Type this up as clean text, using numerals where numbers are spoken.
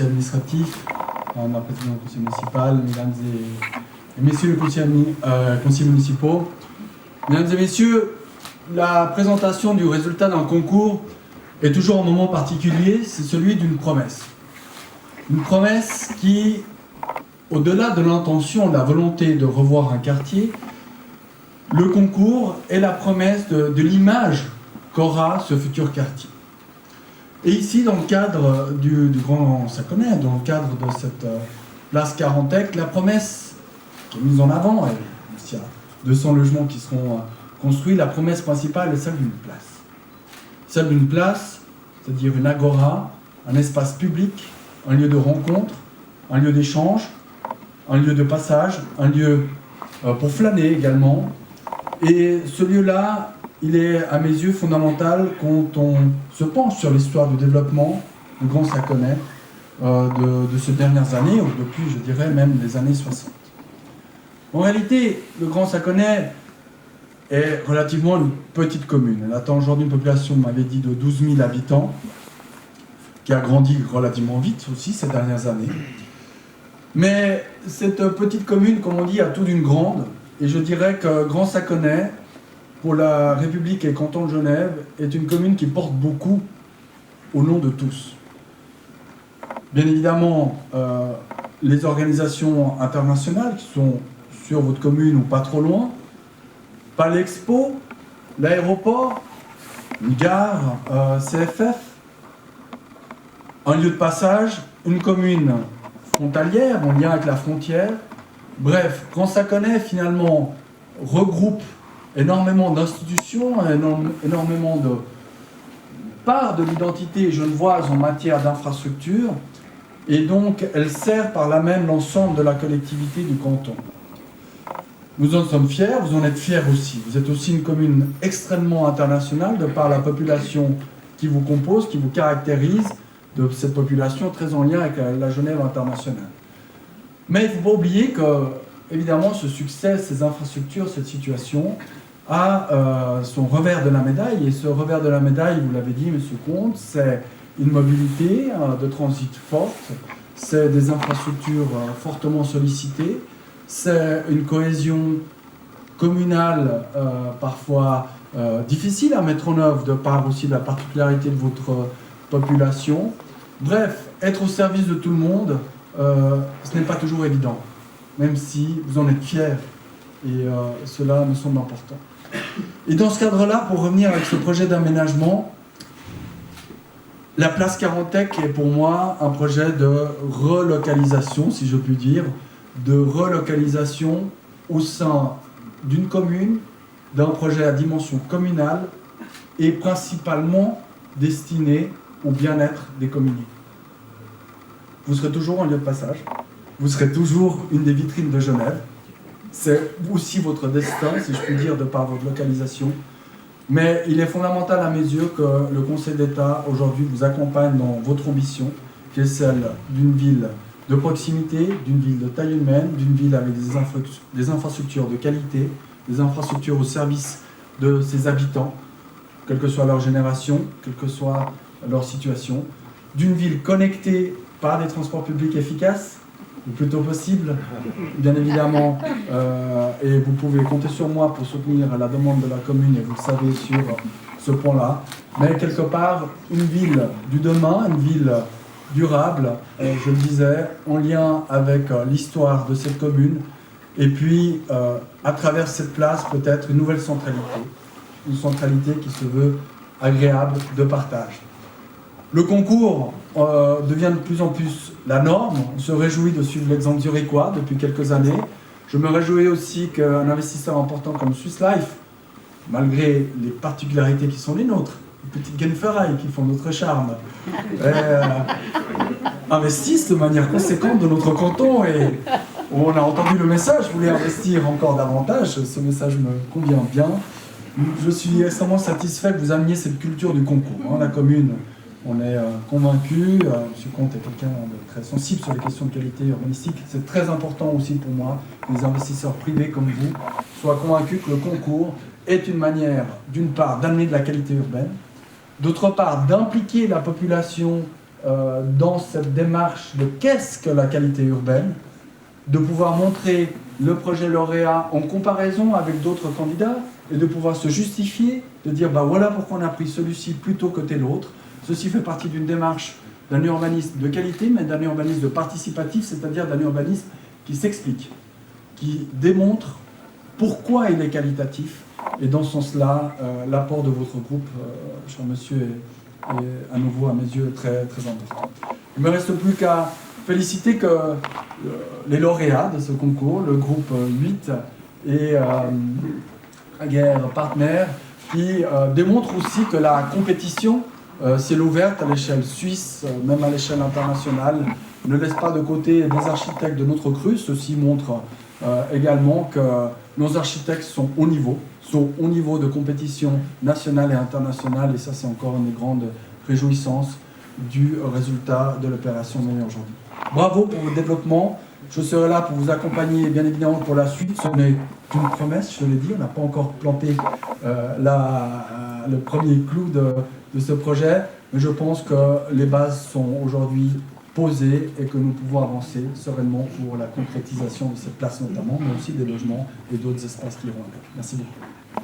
administratif, ma présidente du conseil municipal, mesdames et messieurs les conseillers municipaux. Mesdames et messieurs, la présentation du résultat d'un concours est toujours un moment particulier, c'est celui d'une promesse. Une promesse qui, au-delà de l'intention, de la volonté de revoir un quartier, le concours est la promesse de l'image qu'aura ce futur quartier. Et ici, dans le cadre du Grand Saconnet, dans le cadre de cette place Carantec, la promesse qui est mise en avant, et il y a 200 logements qui seront construits, la promesse principale est celle d'une place. Celle d'une place, c'est-à-dire une agora, un espace public, un lieu de rencontre, un lieu d'échange, un lieu de passage, un lieu pour flâner également. Et ce lieu-là, il est à mes yeux fondamental quand on se penche sur l'histoire du développement du Grand Saconnet de ces dernières années, ou depuis, je dirais, même les années 60. En réalité, le Grand Saconnet est relativement une petite commune. Elle atteint aujourd'hui une population, on m'avait dit, de 12 000 habitants, qui a grandi relativement vite aussi ces dernières années. Mais cette petite commune, comme on dit, a tout d'une grande, et je dirais que Grand Saconnet, pour la République et canton de Genève, est une commune qui porte beaucoup au nom de tous. Bien évidemment, les organisations internationales qui sont sur votre commune ou pas trop loin, Palexpo, l'aéroport, une gare, CFF, un lieu de passage, une commune frontalière en lien avec la frontière. Bref, Grand Saconnet finalement regroupe énormément d'institutions, énormément de parts de l'identité genevoise en matière d'infrastructure, et donc elle sert par là même l'ensemble de la collectivité du canton. Nous en sommes fiers, vous en êtes fiers aussi. Vous êtes aussi une commune extrêmement internationale de par la population qui vous compose, qui vous caractérise, de cette population très en lien avec la Genève internationale. Mais il ne faut pas oublier que, évidemment, ce succès, ces infrastructures, cette situation a son revers de la médaille. Et ce revers de la médaille, vous l'avez dit, M. Comte, c'est une mobilité de transit forte, c'est des infrastructures fortement sollicitées, c'est une cohésion communale parfois difficile à mettre en œuvre de par aussi la particularité de votre population. Bref, être au service de tout le monde, ce n'est pas toujours évident, même si vous en êtes fiers, et cela me semble important. Et dans ce cadre-là, pour revenir avec ce projet d'aménagement, la place Carantec est pour moi un projet de relocalisation, si je puis dire, de relocalisation au sein d'une commune, d'un projet à dimension communale et principalement destiné au bien-être des communautés. Vous serez toujours un lieu de passage, vous serez toujours une des vitrines de Genève. C'est aussi votre destin, si je puis dire, de par votre localisation. Mais il est fondamental à mes yeux que le Conseil d'État, aujourd'hui, vous accompagne dans votre ambition, qui est celle d'une ville de proximité, d'une ville de taille humaine, d'une ville avec des infrastructures de qualité, des infrastructures au service de ses habitants, quelle que soit leur génération, quelle que soit leur situation, d'une ville connectée par des transports publics efficaces, le plus tôt possible, bien évidemment, et vous pouvez compter sur moi pour soutenir la demande de la commune, et vous le savez sur ce point-là, mais quelque part, une ville du demain, une ville durable, je le disais, en lien avec l'histoire de cette commune, et puis, à travers cette place, peut-être une nouvelle centralité, une centralité qui se veut agréable de partage. Le concours devient de plus en plus la norme. On se réjouit de suivre l'exemple zurichois depuis quelques années. Je me réjouis aussi qu'un investisseur important comme Swiss Life, malgré les particularités qui sont les nôtres, les petites Genferai qui font notre charme, investissent de manière conséquente de notre canton. Et on a entendu le message, voulait investir encore davantage. Ce message me convient bien. Je suis extrêmement satisfait que vous ameniez cette culture du concours. La commune, on est convaincu, M. Comte est quelqu'un de très sensible sur les questions de qualité urbanistique. C'est très important aussi pour moi que les investisseurs privés comme vous soient convaincus que le concours est une manière, d'une part, d'amener de la qualité urbaine, d'autre part, d'impliquer la population dans cette démarche de qu'est-ce que la qualité urbaine, de pouvoir montrer le projet lauréat en comparaison avec d'autres candidats et de pouvoir se justifier, de dire bah voilà pourquoi on a pris celui-ci plutôt que tel autre. Ceci fait partie d'une démarche d'un urbanisme de qualité, mais d'un urbanisme de participatif, c'est-à-dire d'un urbanisme qui s'explique, qui démontre pourquoi il est qualitatif. Et dans ce sens-là, l'apport de votre groupe, cher monsieur, est à nouveau, à mes yeux, très, très important. Il ne me reste plus qu'à féliciter que les lauréats de ce concours, le groupe 8 et Aguerre Partner, qui démontrent aussi que la compétition, si elle est ouverte à l'échelle suisse, même à l'échelle internationale, ne laisse pas de côté des architectes de notre cru. Ceci montre également que nos architectes sont au niveau de compétition nationale et internationale, et ça c'est encore une des grandes réjouissances du résultat de l'opération menée aujourd'hui. Bravo pour votre développement, je serai là pour vous accompagner bien évidemment pour la suite. Ce n'est qu'une promesse, je l'ai dit, on n'a pas encore planté le premier clou de ce projet, mais je pense que les bases sont aujourd'hui posées et que nous pouvons avancer sereinement pour la concrétisation de cette place notamment, mais aussi des logements et d'autres espaces qui iront avec. Merci beaucoup.